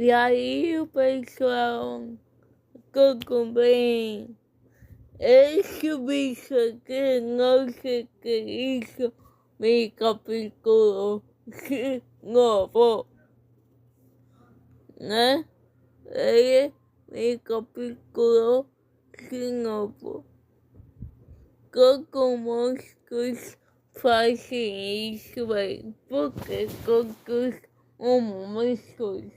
E aí o pessoal ficou bem. Esse bicho aqui, não sei que isso, me capturou de novo, né? Ele me capturou de novo. Como monstros fazem isso, velho? Porque todos são monstros.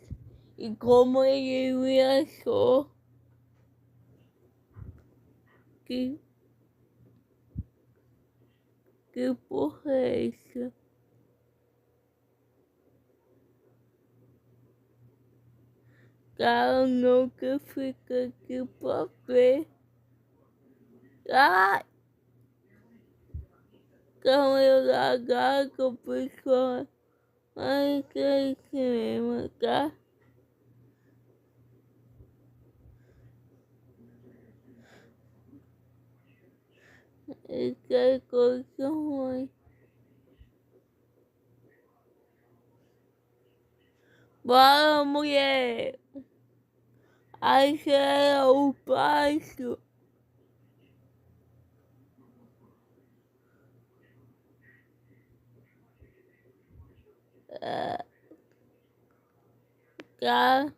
E como ele me achou que porra é essa? Cara, nunca fica aqui pra ver. Ai! Calma, eu largar com o pessoal. Ai, que é isso mesmo, tá? E que coisa ruim. Bora, mulher! Aí é o passo. É, tá?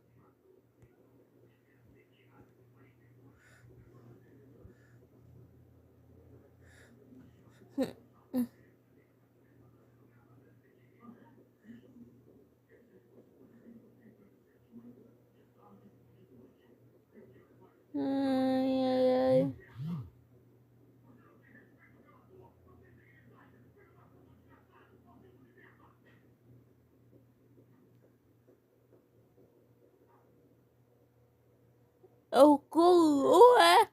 Ai, ai, ai. É o curu, é?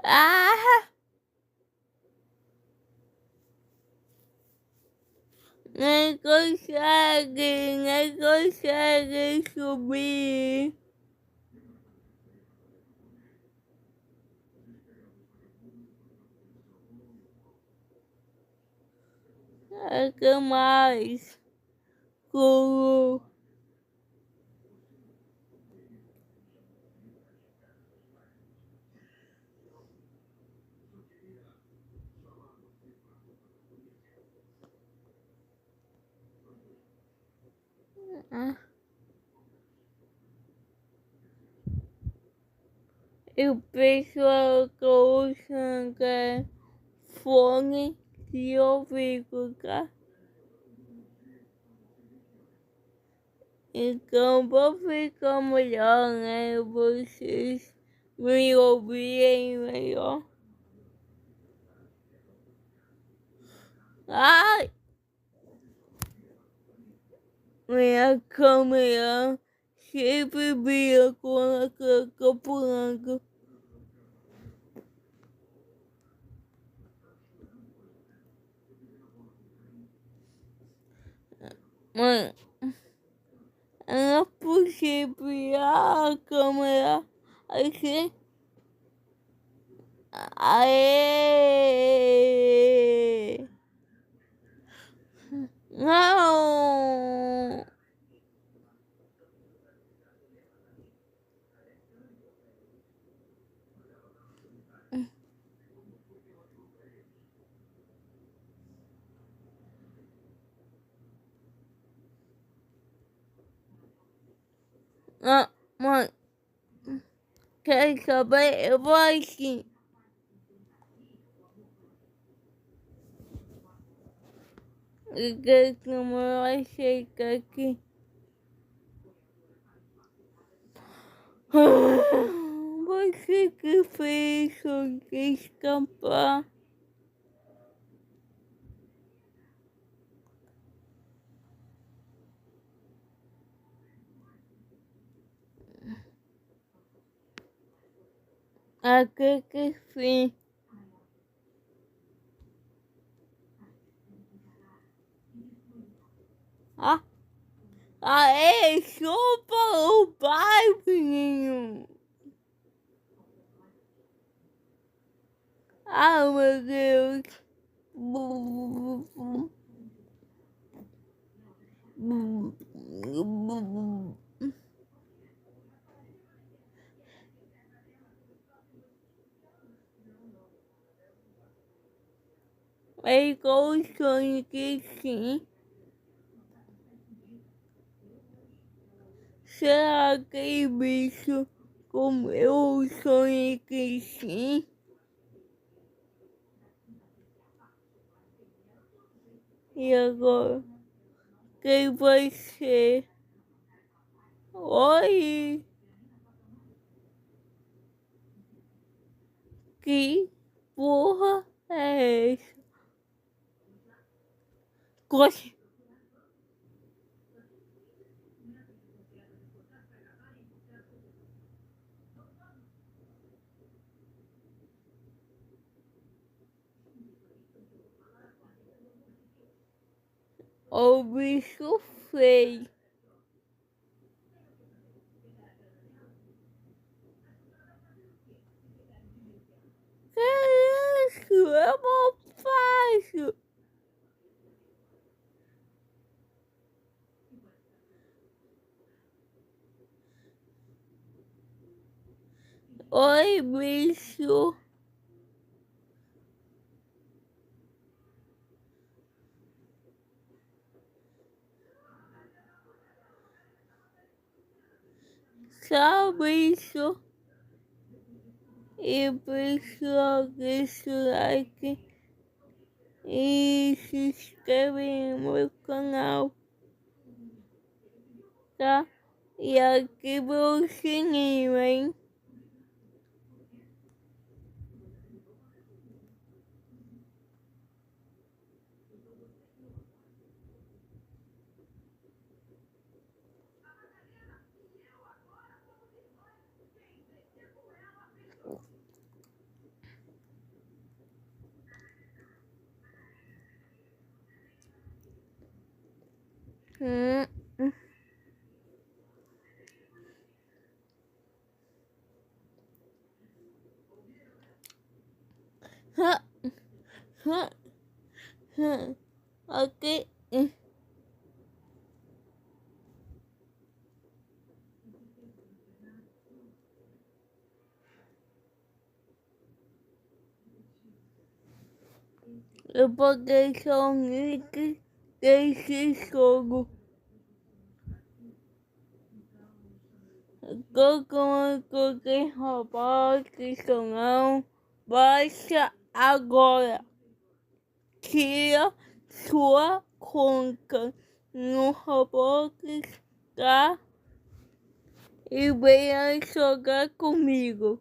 Ah! Nem consegue subir. É que mais? Curu. Ah. E o pessoal que usa fone de ouvido, tá? Então vou ficar melhor, né? Vocês me ouvirem melhor. Ai! Minha câmera sempre vira com a caca pulando. Mãe, ela possível a câmera aqui. Aê! Não! Não, mãe, quer saber? Eu vou aqui. E que câmera vai chegar aqui. Você que fez o que escapar. Aqui que fim. Ah, aê, chupa o pai, menino. Ah, meu Deus. É igual o sonho que sim. Será que aquele bicho comeu o sonho que sim? E agora? Quem vai ser? Oi! Que porra é essa? Coxa! O bicho feio. Que isso? Eu não faço. Oi, bicho. Tchau, bicho. E pessoal, deixa o like e se inscreve no meu canal, tá? E ativa o sininho, hein? Hum, hum, hum, ok. Eu paguei só um link desse jogo. Coloquei robótica ou não. Baixa agora. Tira sua conta no Roblox, tá? E venha jogar comigo.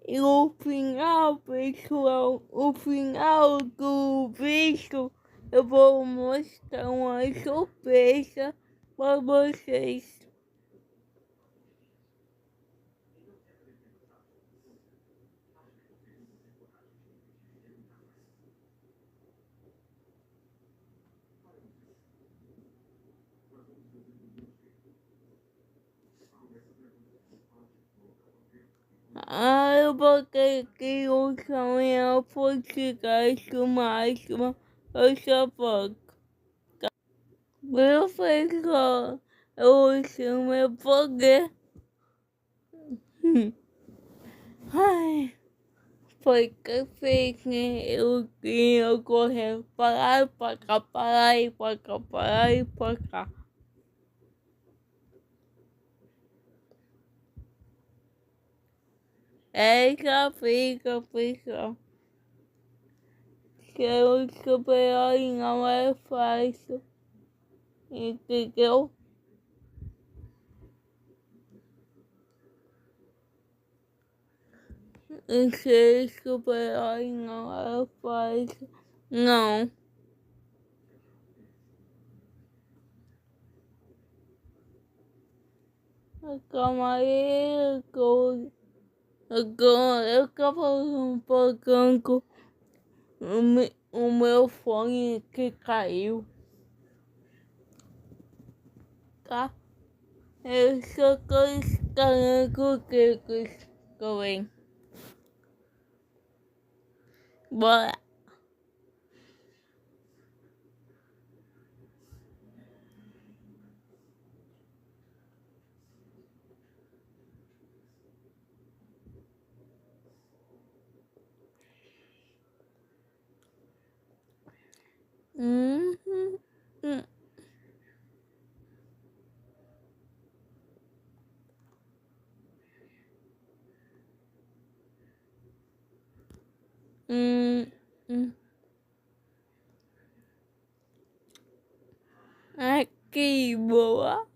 E o final, pessoal, o final do vídeo, eu vou mostrar uma surpresa para vocês. Ah, eu botei aqui o sonho podcast máximo, eu só pouco. Meu pessoal, eu chamo meu poder. Ai, foi que fez, né? Eu tinha correndo para lá e para cá, para lá e para cá, para lá e para cá. É já fica, pessoal. Que o super-herói não é fácil, entendeu? E ser super-herói não é fácil, não. Calma aí, eu tava um pouquinho o meu fone que caiu, tá? Eu só tô escalando quicos também. Bora. Uhum. Hum. Hum. Hum. Aqui, boa.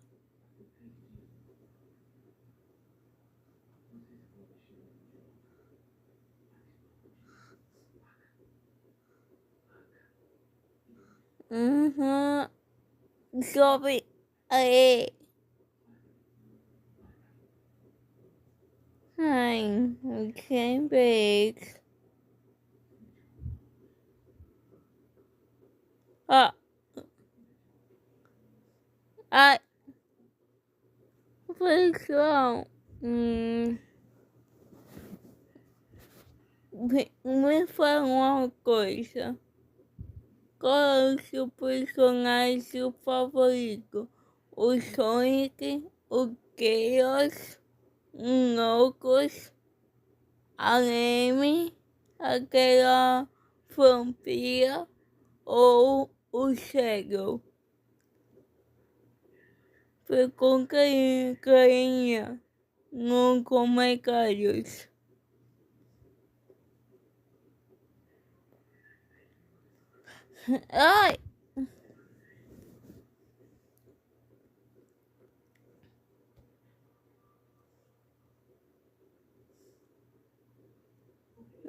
Uhum. Sobe aí. Ai, eu can't break. Ah, ai, pessoal. Me fala uma coisa. Qual é o seu personagem favorito? O Sonic, o Chaos, o Knuckles, a Amy, aquela vampira ou o Shadow? Ficou carinha no comentários. Ai!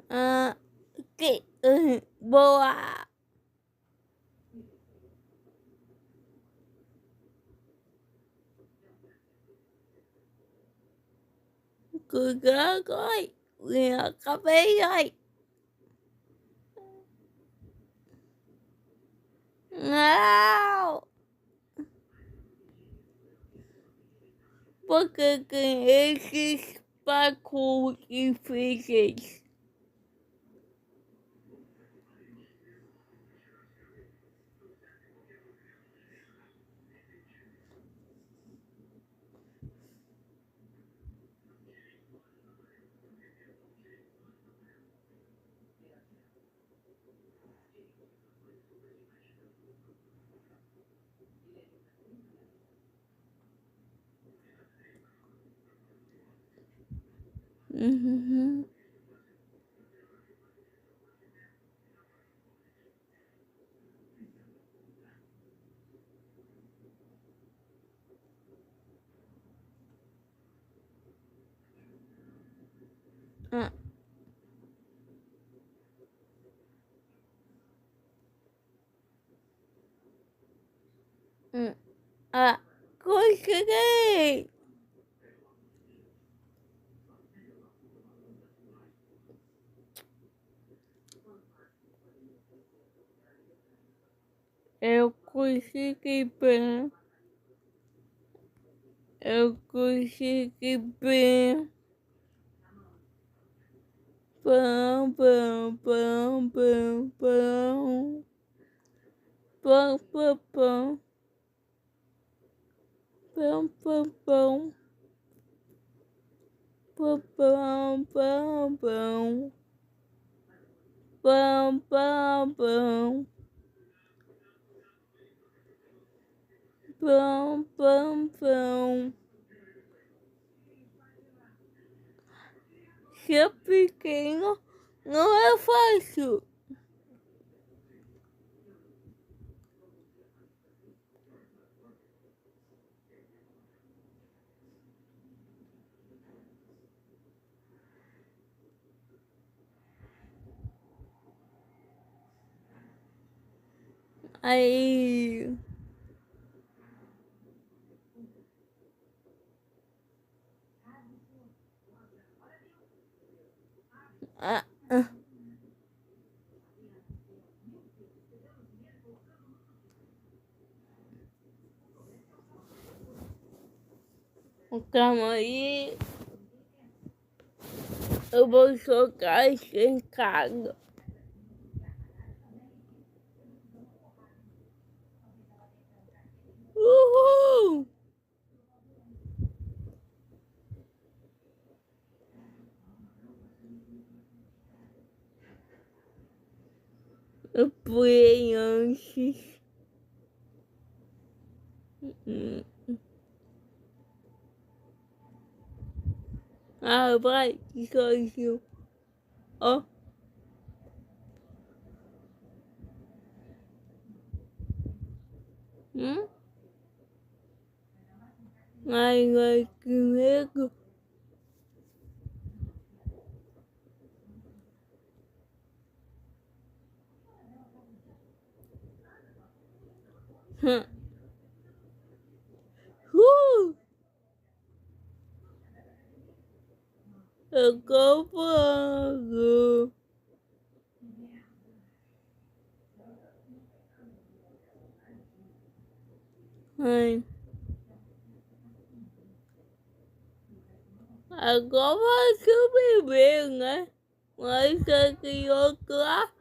Ah, que boa! Cuidado, ai! Minha cabeça, ai! Não! Porque tem esses parkour difíceis. Uhum. Ah, hum. Ah, consegui! Eu consegui bem. Eu consegui bem. Pão, pão, pão, pão, pão. Pão, pão, pão. Pão, pão, pão. Pão, pão, pão, pão. Pão, pão, pão. Pão, pão, pão. Ser pequeno não é fácil. Aí. Ah, ah. Calma aí. Eu vou jogar isso em casa. Uhul! Eu pulei antes. Ah, vai, sozinho. Ó. Ai, vai comigo. Eu tô falando. Ai. Agora vai sobreviver, né? Mas aqui outra.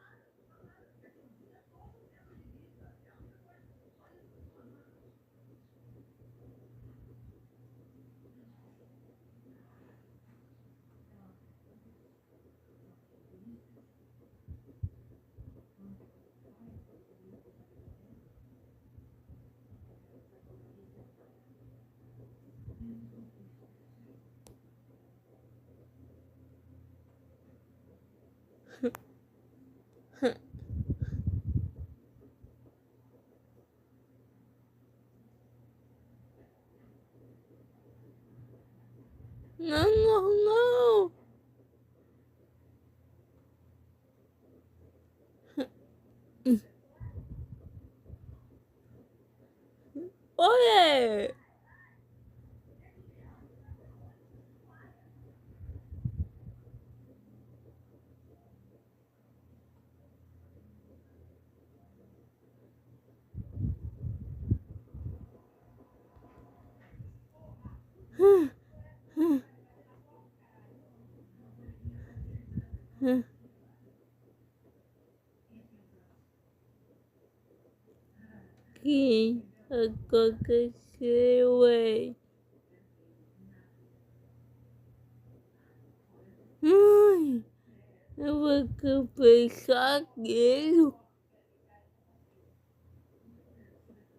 Não, não, não. Olha. Que aconteceu, ué? Ai, eu vou pensar nele.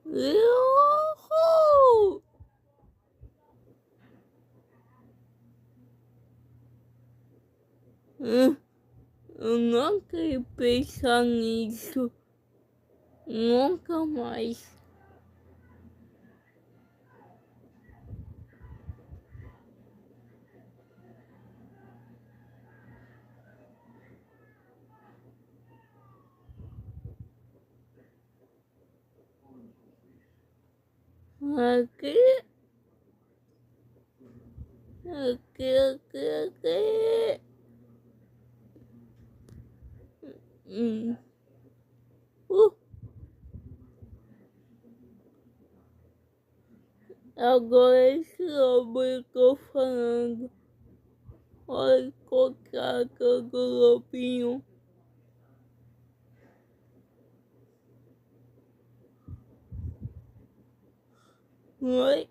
Uhul! Eu não quero pensar nisso. Nunca mais. Aqui, aqui. Hum. Uh, agora esse homem que eu tô falando. Olha qual que é aquele lobinho. Oi?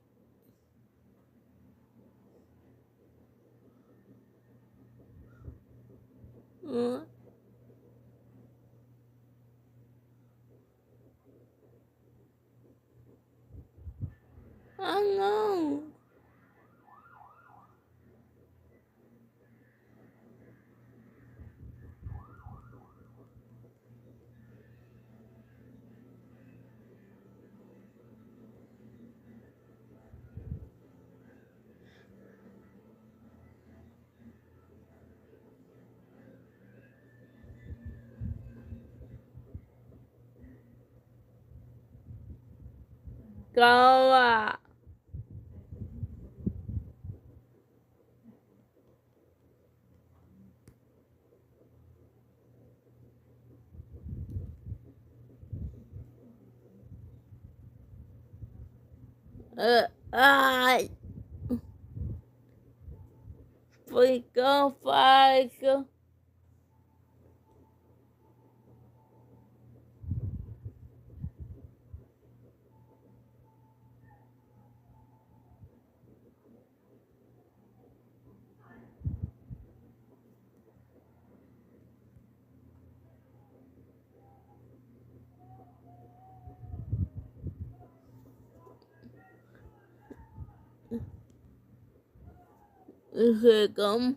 Ah, não. Calma. Ai. foi que eu faço. E chegamos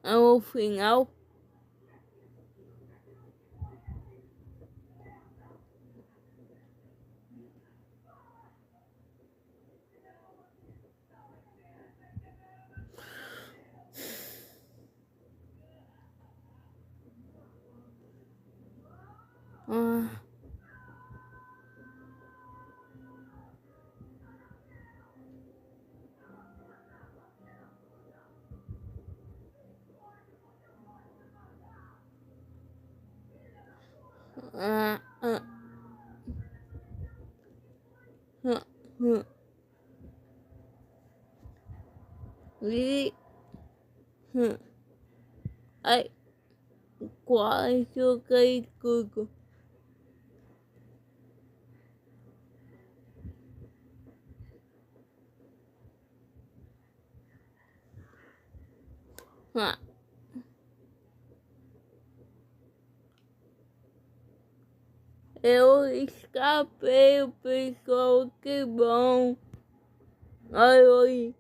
ao final. Ah, ah, ah, ah, ah. E ai, quase joguei tudo. Ah, eu escapei, pessoal, que bom. Ai, oi.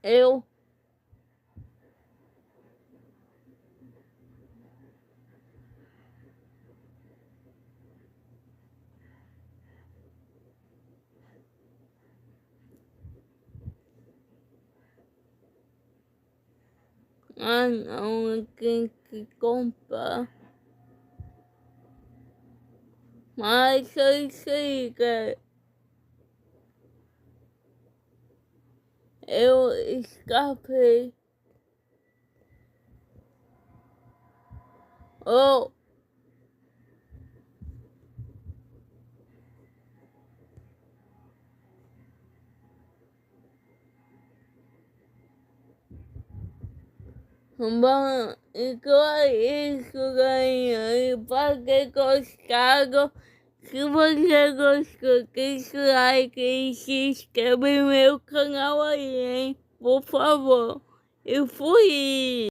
Eu não, eu tenho que comprar. Mas é isso aí, cara. Eu escapei. Oh, bom, então é isso, galera. E para quem gostaram, se você gostou, deixa o like e se inscreve no meu canal aí, hein? Por favor. Eu fui!